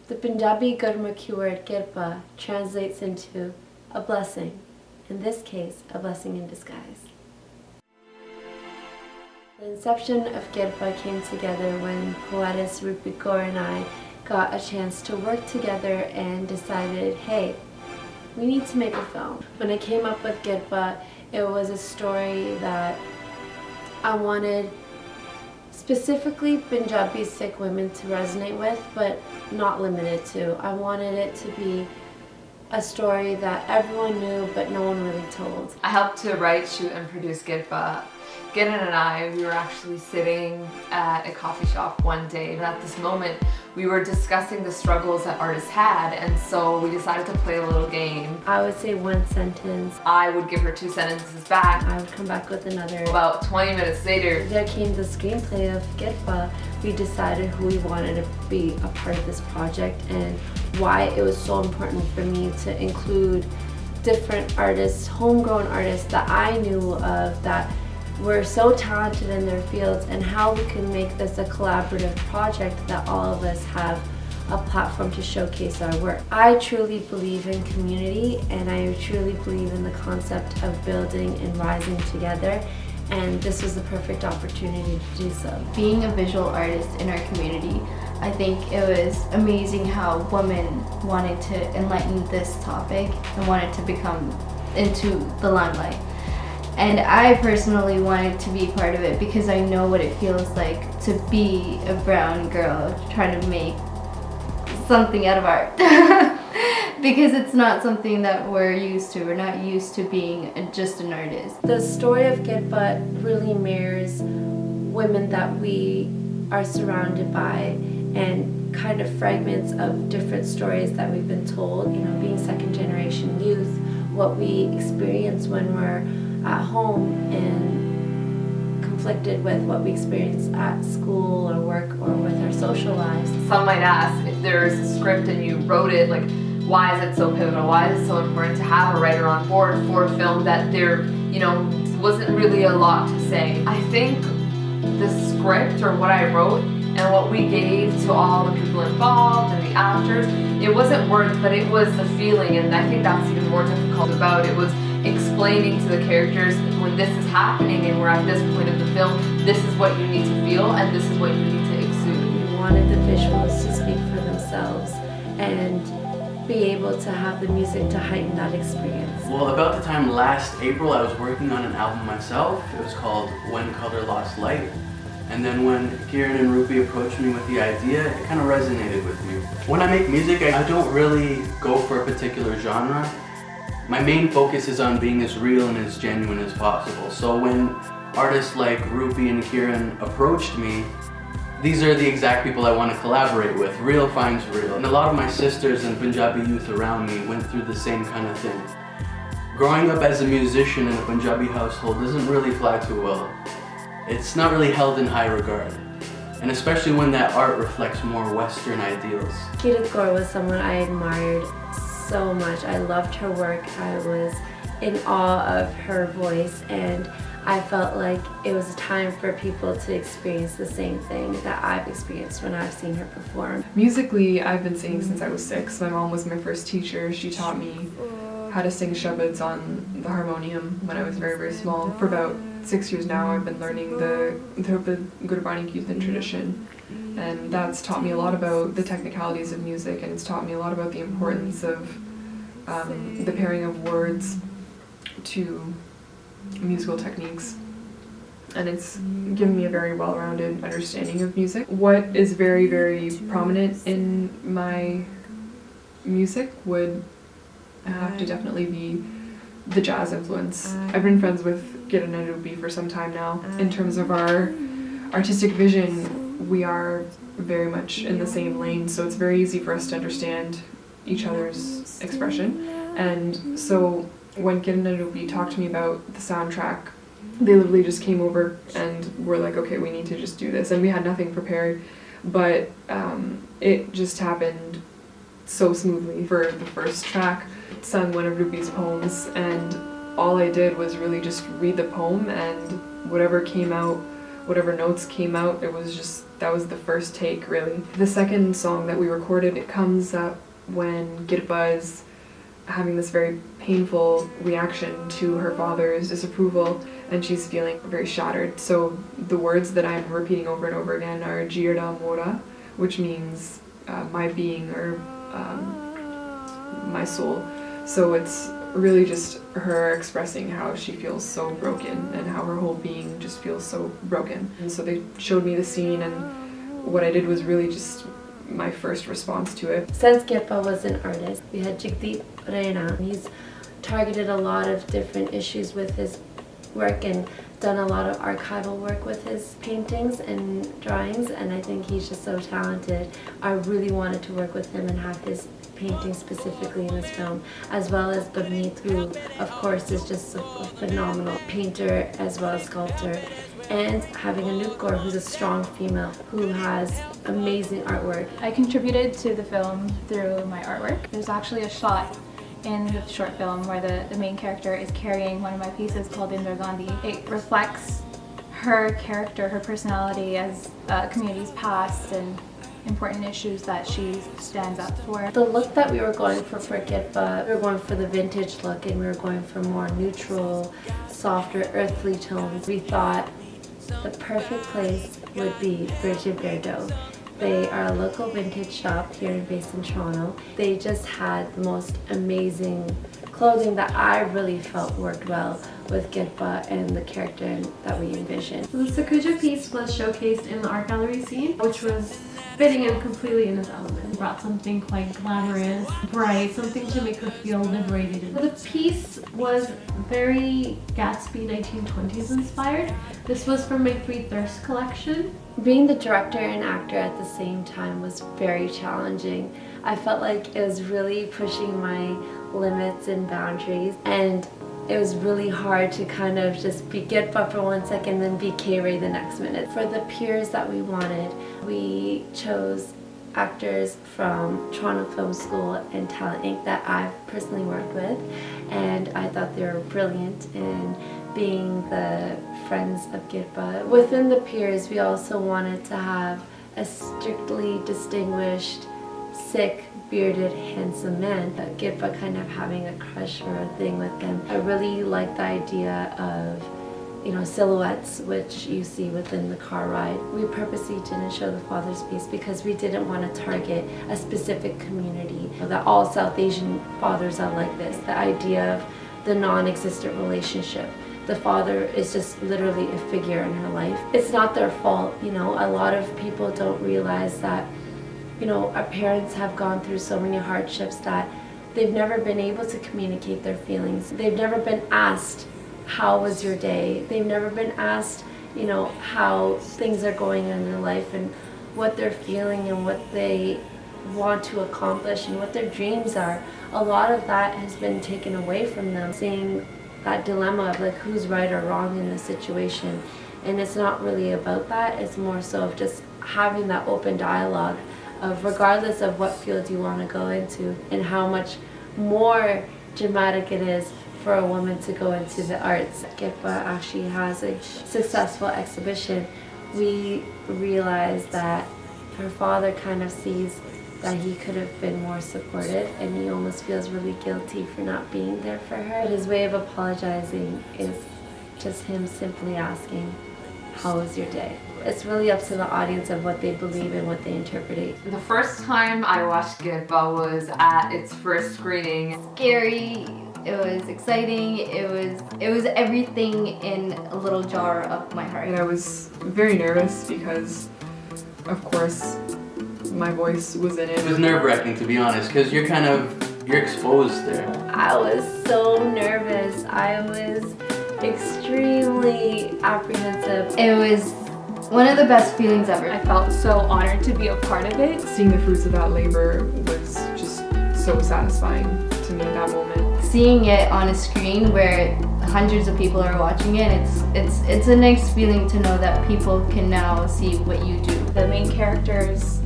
The Punjabi Gurmukhi word Kirpa translates into a blessing, in this case, a blessing in disguise. The inception of Kirpa came together when poetess Rupi Kaur and I got a chance to work together and decided, hey, we need to make a film. When I came up with Kirpa, it was a story that I wanted specifically Punjabi Sikh women to resonate with, but not limited to. I wanted it to be a story that everyone knew, but no one really told. I helped to write, shoot, and produce Kirpa. Gideon and I, we were actually sitting at a coffee shop one day, and at this moment we were discussing the struggles that artists had, and so we decided to play a little game. I would say one sentence. I would give her 2 sentences back. I would come back with another. About 20 minutes later, there came the screenplay of Kirpa. We decided who we wanted to be a part of this project and why it was so important for me to include different artists, homegrown artists that I knew of that were so talented in their fields, and how we can make this a collaborative project that all of us have a platform to showcase our work. I truly believe in community, and I truly believe in the concept of building and rising together, and this was the perfect opportunity to do so. Being a visual artist in our community, I think it was amazing how women wanted to enlighten this topic and wanted to become into the limelight. And I personally wanted to be part of it because I know what it feels like to be a brown girl trying to make something out of art. Because it's not something that we're used to. We're not used to being just an artist. The story of Kirpa really mirrors women that we are surrounded by, and kind of fragments of different stories that we've been told. You know, being second generation youth, what we experience when we're at home and conflicted with what we experience at school or work or with our social lives. some might ask if there's a script and you wrote it, like, why is it so pivotal? Why is it so important to have a writer on board for a film that there, wasn't really a lot to say? I think the script, or what I wrote, and what we gave to all the people involved and the actors, it wasn't words, but it was the feeling, and I think that's even more difficult about it, was explaining to the characters, when this is happening and we're at this point of the film, this is what you need to feel and this is what you need to exude. We wanted the visuals to speak for themselves and be able to have the music to heighten that experience. Well, about the time last April, I was working on an album myself. It was called When Color Lost Light. And then when Kieran and Rupi approached me with the idea, it kind of resonated with me. When I make music, I don't really go for a particular genre. My main focus is on being as real and as genuine as possible. So when artists like Rupi and Kieran approached me, these are the exact people I want to collaborate with. Real finds real. And a lot of my sisters and Punjabi youth around me went through the same kind of thing. Growing up as a musician in a Punjabi household doesn't really fly too well. It's not really held in high regard. And especially when that art reflects more Western ideals. Kirpa Kaur was someone I admired so much. I loved her work. I was in awe of her voice, and I felt like it was time for people to experience the same thing that I've experienced when I've seen her perform. Musically, I've been singing since I was 6. My mom was my first teacher. She taught me how to sing shabads on the harmonium when I was very, very small. For about 6 years now, I've been learning the Gurbani Kirtan tradition, and that's taught me a lot about the technicalities of music, and it's taught me a lot about the importance of the pairing of words to musical techniques, and it's given me a very well-rounded understanding of music. What is very, very prominent in my music would have to definitely be the jazz influence. I've been friends with Gideon and Rupi for some time now. In terms of our artistic vision, we are very much in the same lane, so it's very easy for us to understand each other's expression. And so when Gideon and Rupi talked to me about the soundtrack, they literally just came over and were like, okay, we need to just do this. And we had nothing prepared, but it just happened so smoothly. For the first track, sung one of Rupi's poems, and all I did was really just read the poem, and whatever came out, whatever notes came out, it was just that was the first take, really. The second song that we recorded, it comes up when Kirpa is having this very painful reaction to her father's disapproval, and she's feeling very shattered. So the words that I'm repeating over and over again are Jirda Mora, which means my being, or my soul. So it's really just her expressing how she feels so broken and how her whole being just feels so broken. And so they showed me the scene, and what I did was really just my first response to it. Since Kirpa was an artist, we had Jagdeep Raina. He's targeted a lot of different issues with his work and done a lot of archival work with his paintings and drawings, and I think he's just so talented. I really wanted to work with him and have his painting specifically in this film, as well as Gurmeet, who of course is just a phenomenal painter as well as sculptor, and having Anukor, who's a strong female who has amazing artwork. I contributed to the film through my artwork. There's actually a shot in the short film where the main character is carrying one of my pieces called Indira Gandhi. It reflects her character, her personality as community's past and important issues that she stands up for. The look that we were going for Kirpa, we were going for the vintage look, and we were going for more neutral, softer, earthly tones. We thought the perfect place would be Bridget Bardot. They are a local vintage shop here based in Toronto. They just had the most amazing clothing that I really felt worked well with Kirpa and the character that we envisioned. The Sakuja piece was showcased in the art gallery scene, which was fitting in completely in his element. He brought something quite glamorous, bright, something to make her feel liberated. The piece was very Gatsby 1920s inspired. This was from my Three Thirsts collection. Being the director and actor at the same time was very challenging. I felt like it was really pushing my limits and boundaries, and it was really hard to kind of just be Kirpa for 1 second, then be Kayray the next minute. For the peers that we wanted, we chose actors from Toronto Film School and Talent Inc. that I've personally worked with, and I thought they were brilliant in being the friends of Kirpa. Within the peers, we also wanted to have a strictly distinguished, sick, bearded, handsome man. Kirpa kind of having a crush or a thing with him. I really like the idea of, silhouettes, which you see within the car ride. We purposely didn't show the father's face because we didn't want to target a specific community. That all South Asian fathers are like this. The idea of the non-existent relationship. The father is just literally a figure in her life. It's not their fault, a lot of people don't realize that our parents have gone through so many hardships that they've never been able to communicate their feelings. They've never been asked, how was your day? They've never been asked, how things are going in their life and what they're feeling and what they want to accomplish and what their dreams are. A lot of that has been taken away from them, seeing that dilemma of like who's right or wrong in this situation. And it's not really about that, it's more so of just having that open dialogue of regardless of what field you want to go into and how much more dramatic it is for a woman to go into the arts. Kirpa actually has a successful exhibition. We realized that her father kind of sees that he could have been more supportive and he almost feels really guilty for not being there for her. But his way of apologizing is just him simply asking, how was your day? It's really up to the audience of what they believe and what they interpret. The first time I watched Kirpa was at its first screening. Scary, it was exciting, it was everything in a little jar of my heart. And I was very nervous because, of course, my voice was in it. It was nerve-wracking, to be honest, because you're exposed there. I was so nervous. I was extremely apprehensive. It was one of the best feelings ever. I felt so honored to be a part of it. Seeing the fruits of that labor was just so satisfying to me at that moment. Seeing it on a screen where hundreds of people are watching it, it's a nice feeling to know that people can now see what you do. The main character's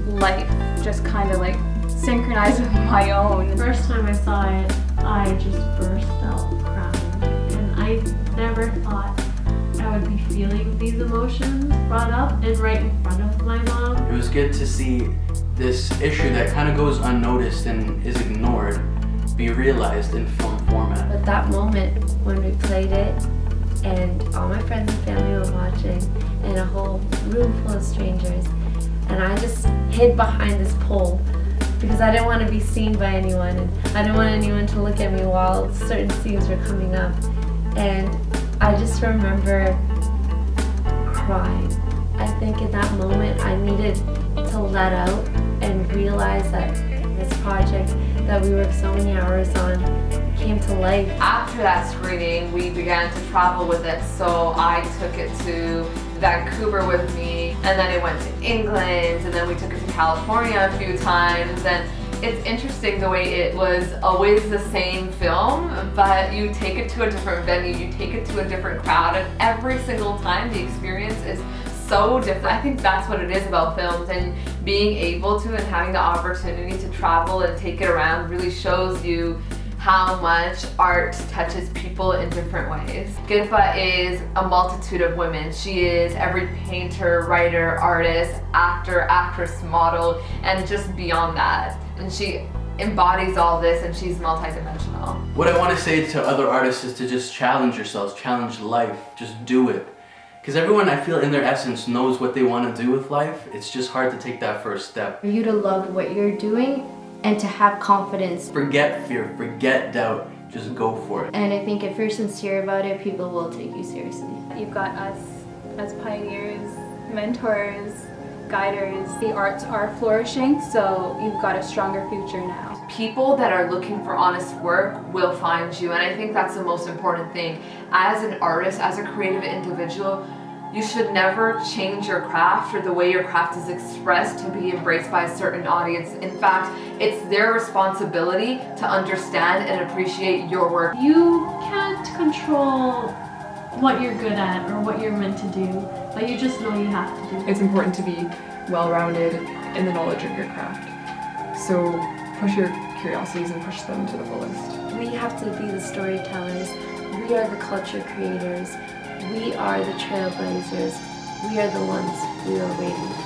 life just kind of like synchronized with my own. The first time I saw it, I just burst out crying. And I never thought I would be feeling these emotions brought up and right in front of my mom. It was good to see this issue that kind of goes unnoticed and is ignored be realized in film format. But that moment when we played it and all my friends and family were watching and a whole room full of strangers, and I just hid behind this pole because I didn't want to be seen by anyone and I didn't want anyone to look at me while certain scenes were coming up. And I just remember crying. I think in that moment I needed to let out and realize that this project that we worked so many hours on came to life. After that screening, we began to travel with it. So I took it to Vancouver with me, and then it went to England, and then we took it to California a few times. And it's interesting the way it was always the same film, but you take it to a different venue, you take it to a different crowd, and every single time the experience is so different. I think that's what it is about films, and being able to and having the opportunity to travel and take it around really shows you how much art touches people in different ways. Kirpa is a multitude of women. She is every painter, writer, artist, actor, actress, model, and just beyond that. And she embodies all this, and she's multidimensional. What I want to say to other artists is to just challenge yourselves, challenge life, just do it. Because everyone, I feel, in their essence knows what they want to do with life. It's just hard to take that first step. For you to love what you're doing and to have confidence. Forget fear, forget doubt, just go for it. And I think if you're sincere about it, people will take you seriously. You've got us as pioneers, mentors, guiders. The arts are flourishing, so you've got a stronger future now. People that are looking for honest work will find you, and I think that's the most important thing. As an artist, as a creative individual, you should never change your craft or the way your craft is expressed to be embraced by a certain audience. In fact, it's their responsibility to understand and appreciate your work. You can't control what you're good at or what you're meant to do, but you just know you have to do it. It's important to be well-rounded in the knowledge of your craft. So push your curiosities and push them to the fullest. We have to be the storytellers. We are the culture creators. We are the trailblazers. We are the ones we are waiting for.